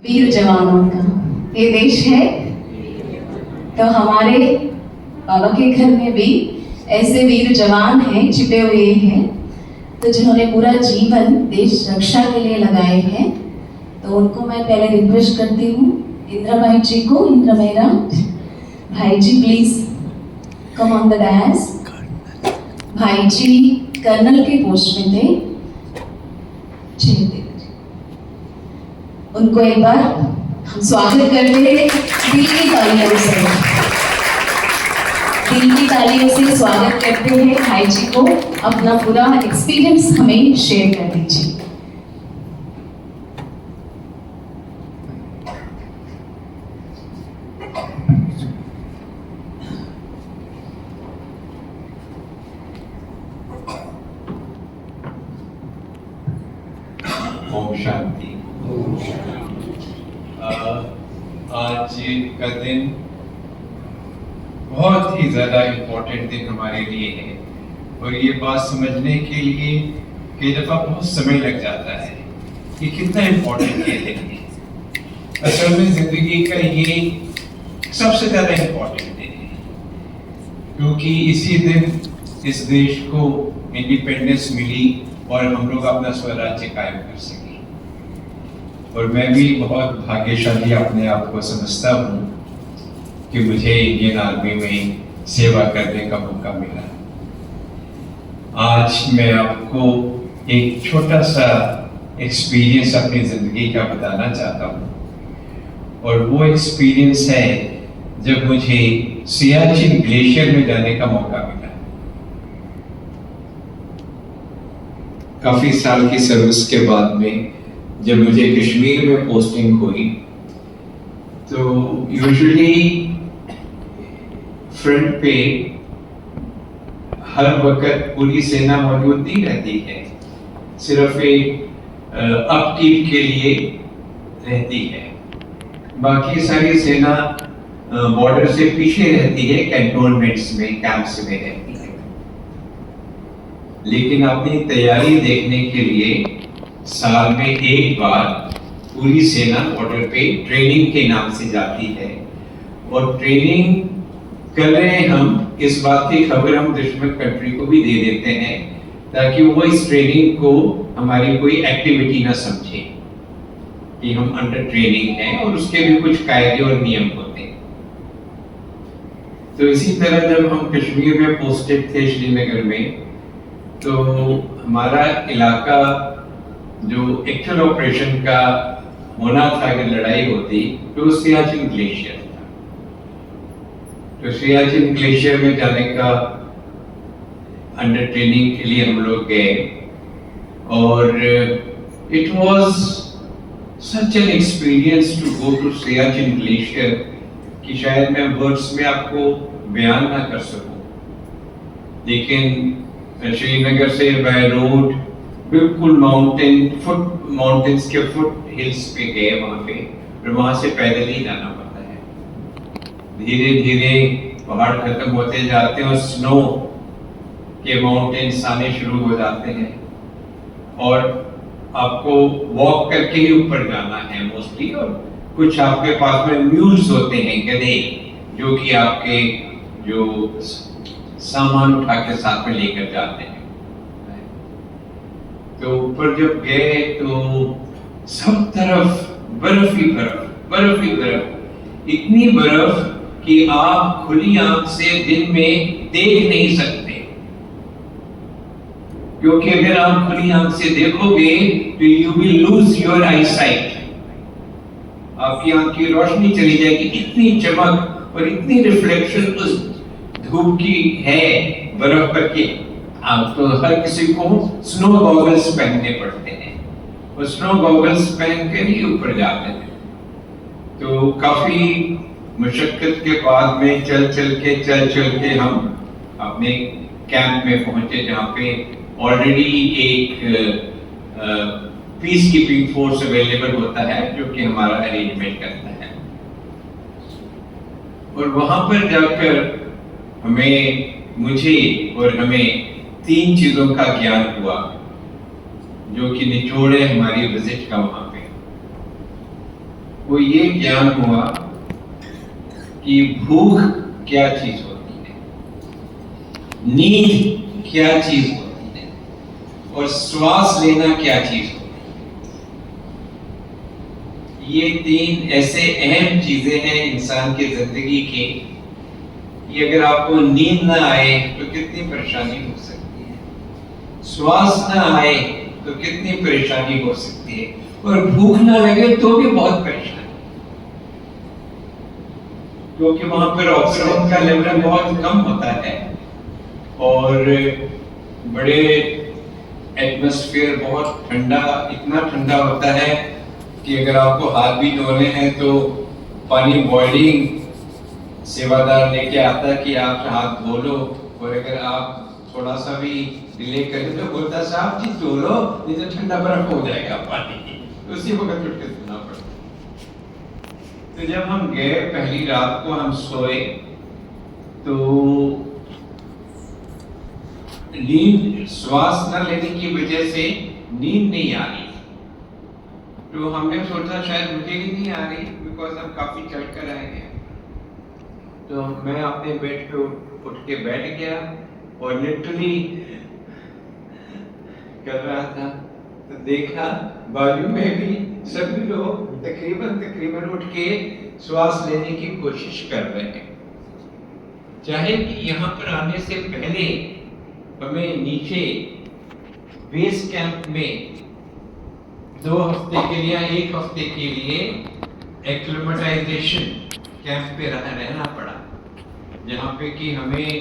वीर जवानों का ये देश है। तो हमारे बाबा के घर में भी ऐसे वीर जवान हैं, छिपे हुए हैं, तो जिन्होंने पूरा जीवन देश रक्षा के लिए लगाए हैं। तो उनको मैं पहले रिक्वेस्ट करती हूँ इंद्र भाई जी को, इंद्र मेहरा भाई जी please come on the dash. भाई जी कर्नल के पोस्ट में थे, उनको एक बार हम स्वागत करते हैं दिल की तालियों से। दिल की तालियों से स्वागत करते हैं भाई जी को। अपना पूरा एक्सपीरियंस हमें शेयर कर दीजिए। ओम शांति। आज का दिन बहुत ही ज्यादा इम्पोर्टेंट दिन हमारे लिए है और ये बात समझने के लिए कई दफा बहुत समय लग जाता है कि कितना इम्पोर्टेंट ये दिन है। असल में जिंदगी का ये सबसे ज्यादा इम्पोर्टेंट दिन है, क्योंकि इसी दिन इस देश को इंडिपेंडेंस मिली और हम लोग अपना स्वराज्य कायम कर सके। और मैं भी बहुत भाग्यशाली अपने आप को समझता हूँ कि मुझे इंडियन आर्मी में सेवा करने का मौका मिला। आज मैं आपको एक छोटा सा एक्सपीरियंस अपनी जिंदगी का बताना चाहता हूँ। और वो एक्सपीरियंस है जब मुझे सियाचिन ग्लेशियर में जाने का मौका मिला। काफी साल की सर्विस के बाद में जब मुझे कश्मीर में पोस्टिंग हुई, तो यूजुअली फ्रंट पे हर वक्त पूरी सेना मौजूद नहीं रहती है, सिर्फ एक अपकीप के लिए रहती है। बाकी सारी सेना बॉर्डर से पीछे रहती है, कैंटोनमेंट्स में, कैंप्स में रहती है। लेकिन अपनी तैयारी देखने के लिए साल में एक बार पूरी सेना बॉर्डर पे ट्रेनिंग के नाम से जाती है। और ट्रेनिंग कर रहे हैं हम, इस बात की खबर हम दुश्मन कंट्री को भी दे देते हैं ताकि वो इस ट्रेनिंग को हमारी कोई एक्टिविटी ना समझे कि हम अंडर ट्रेनिंग हैं, और उसके भी कुछ कायदे और नियम होते हैं। तो इसी तरह जब हम कश्मीर में पोस्टेड थे श्रीनगर में, तो हमारा इलाका जो एक्चुअल ऑपरेशन का होना था, अगर लड़ाई होती तो सियाचिन ग्लेशियर था। तो सियाचिन ग्लेशियर में जाने का अंडर ट्रेनिंग के लिए हम लोग गए, और it was such an experience to go to Siachen glacier कि शायद मैं वर्ड्स में आपको बयान ना कर सकूं। लेकिन श्रीनगर से बाय रोड बिल्कुल माउंटेन्स के फुट हिल्स पे गए वहां पे, और वहां से पैदल ही जाना पड़ता है। धीरे धीरे पहाड़ खत्म होते जाते हैं और स्नो के माउंटेन्स आने शुरू हो जाते हैं, और आपको वॉक करके ही ऊपर जाना है मोस्टली। और कुछ आपके पास में म्यूल्स होते हैं, गधे, जो कि आपके जो सामान उठा के साथ में लेकर जाते हैं। तो ऊपर जब गए तो सब तरफ बर्फ ही बर्फ, बर्फ ही बर्फ, इतनी बर्फ कि आप खुली आंख से दिन में देख नहीं सकते, क्योंकि अगर आप खुली आंख से देखोगे तो you will lose your I site. आपकी आंख की रोशनी चली जाएगी। इतनी चमक और इतनी रिफ्लेक्शन उस धूप की है बर्फ पर की आप तो हर किसी को स्नो गॉगल्स पहनने पड़ते हैं, और स्नो गॉगल्स पहन कर ही ऊपर जाते हैं। तो काफी मुशक्कत के बाद में चल चल के हम अपने कैंप में पहुंचे, जहाँ पे ऑलरेडी एक पीस कीपिंग फोर्स अवेलेबल होता है जो कि हमारा अरेंजमेंट करता है। और वहां पर जाकर मुझे और हमें 3 चीजों का ज्ञान हुआ जो कि निचोड़ है हमारी विजिट का वहां पे। वो ये ज्ञान हुआ कि भूख क्या चीज होती है, नींद क्या चीज होती है और श्वास लेना क्या चीज होती है। ये तीन ऐसे अहम चीजें हैं इंसान की जिंदगी की कि अगर आपको नींद ना आए तो कितनी परेशानी हो सकती है, श्वास ना आए तो कितनी परेशानी हो सकती है, और भूख ना लगे तो भी बहुत परेशानी, क्योंकि वहां पर ऑक्सीजन का लेवल बहुत कम होता है और बड़े एटमॉस्फेयर बहुत ठंडा, इतना ठंडा होता है कि अगर आपको हाथ भी धोने हैं तो पानी बॉइलिंग सेवादार लेके आता है कि आप हाथ धो लो, और अगर आप थोड़ा सा भी डिले करें तो बोलता साहब जी धो लो, नहीं तो ठंडा बर्फ हो जाएगा पानी, उसी वक्त उठ के धोना पड़ता। तो जब हम गए पहली रात को हम सोए तो नींद, श्वास न लेने की वजह से नींद नहीं आ रही, तो हमने सोचा शायद मुझे ही नहीं आ रही बिकॉज हम काफी चल कर आए हैं। तो मैं अपने बेड पे उठ के बैठ गया और लिटरली कर रहा था, तो देखा बाजू में भी सभी लोग तकरीबन उठ के श्वास लेने की कोशिश कर रहे हैं। चाहे कि यहाँ पर आने से पहले हमें नीचे बेस कैंप में 2 हफ्ते के लिए, 1 हफ्ते के लिए एक्लिमेटाइजेशन कैंप पे रहना पड़ा, जहाँ पे कि हमें